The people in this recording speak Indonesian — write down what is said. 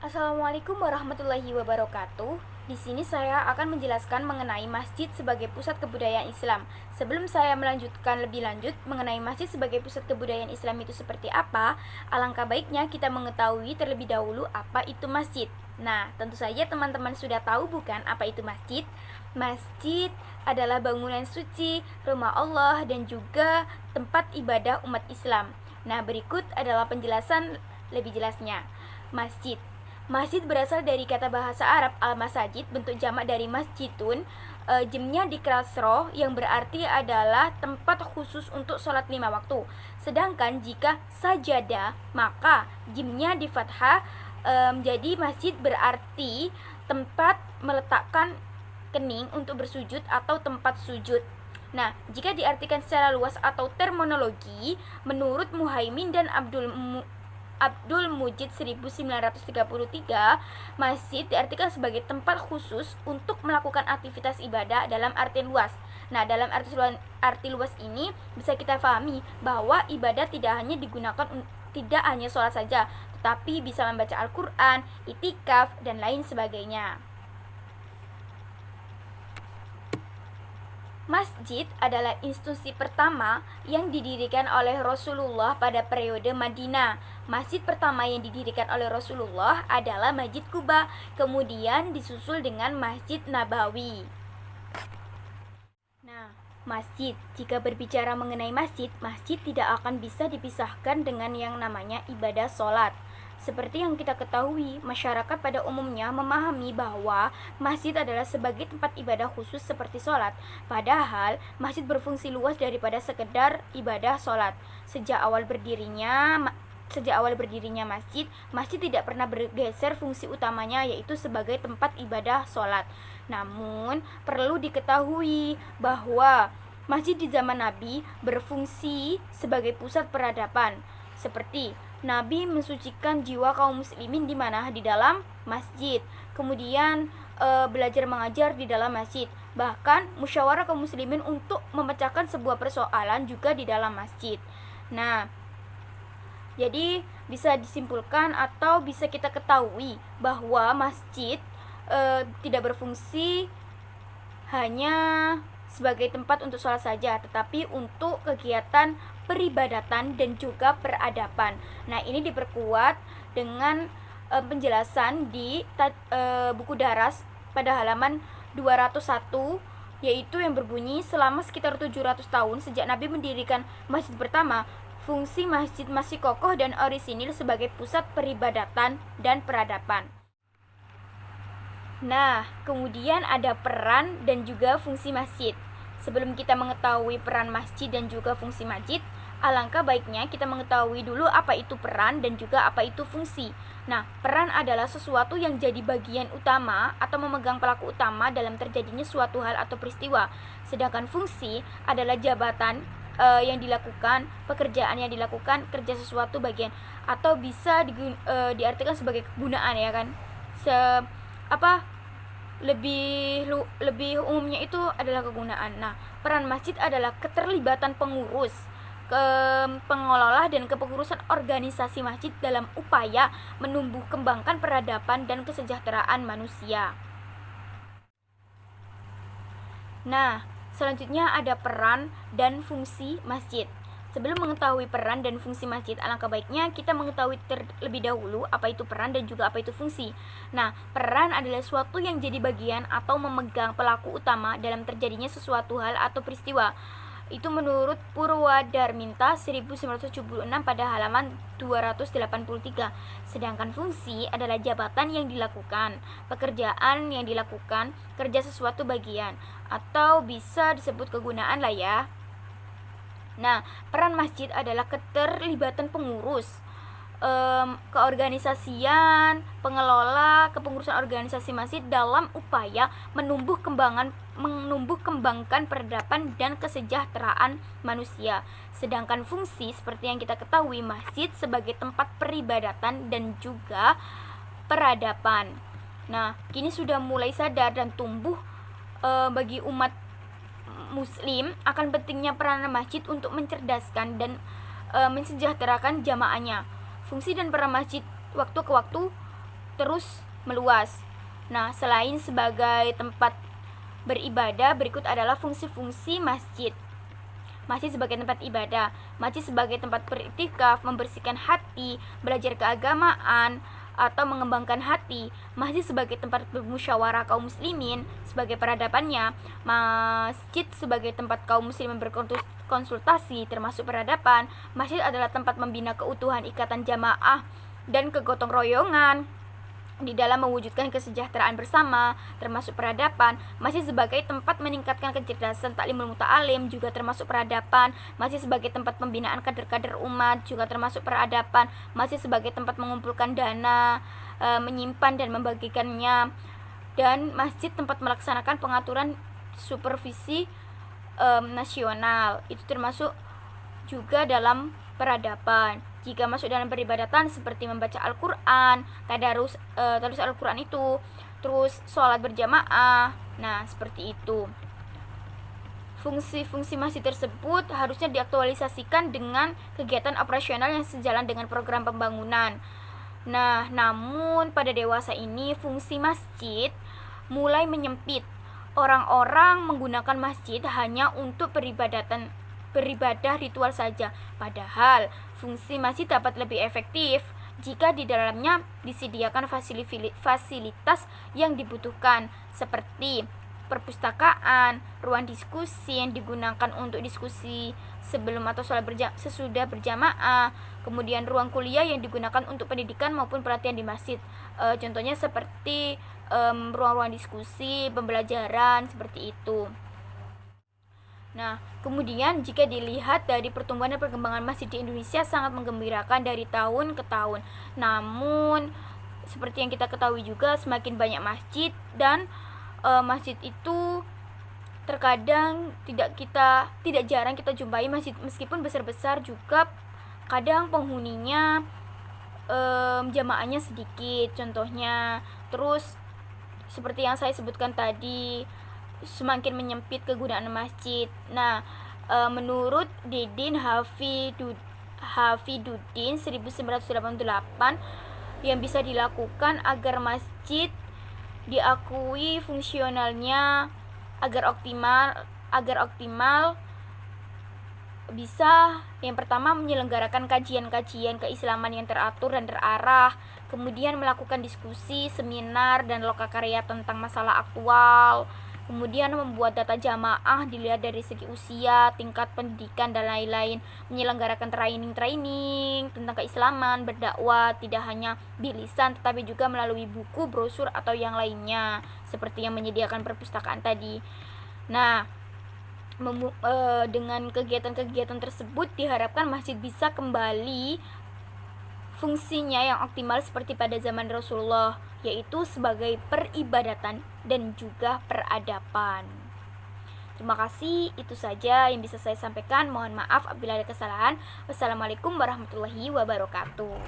Assalamualaikum warahmatullahi wabarakatuh. Di sini saya akan menjelaskan mengenai masjid sebagai pusat kebudayaan Islam. Sebelum saya melanjutkan lebih lanjut mengenai masjid sebagai pusat kebudayaan Islam itu seperti apa, alangkah baiknya kita mengetahui terlebih dahulu apa itu masjid. Nah, tentu saja teman-teman sudah tahu bukan apa itu masjid? Masjid adalah bangunan suci, rumah Allah, dan juga tempat ibadah umat Islam. Nah, berikut adalah penjelasan lebih jelasnya. Masjid berasal dari kata bahasa Arab al-masajid, bentuk jamak dari masjidun, jemnya di kasroh yang berarti adalah tempat khusus untuk sholat 5 waktu. Sedangkan jika sajada maka jemnya di fathah, jadi masjid berarti tempat meletakkan kening untuk bersujud atau tempat sujud. Nah, jika diartikan secara luas atau terminologi, menurut Muhaimin dan Abdul Mujid 1933, masjid diartikan sebagai tempat khusus untuk melakukan aktivitas ibadah dalam artian luas. Nah, dalam arti luas ini bisa kita pahami bahwa ibadah tidak hanya sholat saja, tetapi bisa membaca Al-Quran, itikaf, dan lain sebagainya. Masjid adalah institusi pertama yang didirikan oleh Rasulullah pada periode Madinah. Masjid pertama yang didirikan oleh Rasulullah adalah Masjid Quba, kemudian disusul dengan Masjid Nabawi. Nah, jika berbicara mengenai masjid tidak akan bisa dipisahkan dengan yang namanya ibadah sholat. Seperti yang kita ketahui, masyarakat pada umumnya memahami bahwa masjid adalah sebagai tempat ibadah khusus seperti sholat. Padahal, masjid berfungsi luas daripada sekedar ibadah sholat. Sejak awal berdirinya masjid tidak pernah bergeser fungsi utamanya, yaitu sebagai tempat ibadah sholat. Namun, perlu diketahui bahwa masjid di zaman Nabi berfungsi sebagai pusat peradaban. Seperti Nabi mensucikan jiwa kaum muslimin di mana? Di dalam masjid. Kemudian belajar mengajar di dalam masjid. Bahkan musyawarah kaum muslimin untuk memecahkan sebuah persoalan juga di dalam masjid. Nah, jadi bisa disimpulkan atau bisa kita ketahui bahwa masjid tidak berfungsi hanya sebagai tempat untuk sholat saja, tetapi untuk kegiatan peribadatan dan juga peradaban. Nah, ini diperkuat dengan penjelasan di buku daras pada halaman 201, yaitu yang berbunyi, selama sekitar 700 tahun sejak Nabi mendirikan masjid pertama, fungsi masjid masih kokoh dan orisinil sebagai pusat peribadatan dan peradaban. Nah, kemudian ada peran dan juga fungsi masjid. Sebelum kita mengetahui peran masjid dan juga fungsi masjid, alangkah baiknya kita mengetahui dulu apa itu peran dan juga apa itu fungsi. Nah, peran adalah sesuatu yang jadi bagian utama atau memegang pelaku utama dalam terjadinya suatu hal atau peristiwa. Sedangkan fungsi adalah jabatan yang dilakukan, pekerjaan yang dilakukan, kerja sesuatu bagian, atau bisa diartikan sebagai kegunaan, ya kan. Lebih umumnya itu adalah kegunaan. Nah, peran masjid adalah keterlibatan pengurus, pengelola dan kepengurusan organisasi masjid dalam upaya menumbuh kembangkan peradaban dan kesejahteraan manusia. Nah, selanjutnya ada peran dan fungsi masjid. Sebelum mengetahui peran dan fungsi masjid, alangkah baiknya kita mengetahui terlebih dahulu apa itu peran dan juga apa itu fungsi. Nah, peran adalah suatu yang jadi bagian atau memegang pelaku utama dalam terjadinya sesuatu hal atau peristiwa. Itu menurut Purwadarminta 1976 pada halaman 283. Sedangkan fungsi adalah jabatan yang dilakukan, pekerjaan yang dilakukan, kerja sesuatu bagian, atau bisa disebut kegunaan lah ya. Nah, peran masjid adalah keterlibatan pengurus, keorganisasian, pengelola, kepengurusan organisasi masjid dalam upaya menumbuh kembangkan peradaban dan kesejahteraan manusia. Sedangkan fungsi seperti yang kita ketahui, masjid sebagai tempat peribadatan dan juga peradaban. Nah, kini sudah mulai sadar dan tumbuh bagi umat Muslim akan pentingnya peranan masjid untuk mencerdaskan dan mensejahterakan jamaahnya. Fungsi dan peran masjid waktu ke waktu terus meluas. Nah, selain sebagai tempat beribadah, berikut adalah fungsi-fungsi masjid. Masjid sebagai tempat ibadah, masjid sebagai tempat beriktikaf, membersihkan hati, belajar keagamaan, atau mengembangkan hati. Masjid sebagai tempat bermusyawarah kaum muslimin sebagai peradabannya. Masjid sebagai tempat kaum muslimin berkonsultasi termasuk peradaban. Masjid adalah tempat membina keutuhan ikatan jamaah dan kegotong royongan di dalam mewujudkan kesejahteraan bersama termasuk peradaban. Masjid sebagai tempat meningkatkan kecerdasan taklimul muta'alim juga termasuk peradaban. Masjid sebagai tempat pembinaan kader-kader umat juga termasuk peradaban. Masjid sebagai tempat mengumpulkan dana, menyimpan dan membagikannya. Dan masjid tempat melaksanakan pengaturan supervisi nasional, itu termasuk juga dalam peradaban. Jika masuk dalam peribadatan seperti membaca Al-Quran, tadarus Al-Quran itu, terus sholat berjamaah. Nah, seperti itu. Fungsi-fungsi masjid tersebut harusnya diaktualisasikan dengan kegiatan operasional yang sejalan dengan program pembangunan. Nah, namun pada dewasa ini fungsi masjid mulai menyempit. Orang-orang menggunakan masjid hanya untuk beribadah ritual saja. Padahal fungsi masjid dapat lebih efektif jika di dalamnya disediakan fasilitas yang dibutuhkan seperti perpustakaan, ruang diskusi yang digunakan untuk diskusi sebelum atau sesudah berjamaah, kemudian ruang kuliah yang digunakan untuk pendidikan maupun pelatihan di masjid. Contohnya seperti ruang-ruang diskusi, pembelajaran seperti itu. Nah, kemudian jika dilihat dari pertumbuhan dan perkembangan masjid di Indonesia sangat menggembirakan dari tahun ke tahun. Namun, seperti yang kita ketahui juga semakin banyak masjid dan masjid itu terkadang tidak jarang kita jumpai masjid meskipun besar-besar juga kadang penghuninya jamaahnya sedikit contohnya. Terus seperti yang saya sebutkan tadi, semakin menyempit kegunaan masjid. Nah, menurut Didin Hafiduddin 1988, yang bisa dilakukan agar masjid diakui fungsionalnya agar optimal bisa yang pertama menyelenggarakan kajian-kajian keislaman yang teratur dan terarah, kemudian melakukan diskusi, seminar, dan lokakarya tentang masalah aktual, kemudian membuat data jamaah dilihat dari segi usia, tingkat pendidikan, dan lain-lain, menyelenggarakan training tentang keislaman, berdakwah tidak hanya di lisan tetapi juga melalui buku, brosur, atau yang lainnya seperti yang menyediakan perpustakaan tadi. Nah, dengan kegiatan-kegiatan tersebut diharapkan masjid bisa kembali fungsinya yang optimal seperti pada zaman Rasulullah, yaitu sebagai peribadatan dan juga peradaban. Terima kasih, itu saja yang bisa saya sampaikan. Mohon maaf apabila ada kesalahan. Wassalamualaikum warahmatullahi wabarakatuh.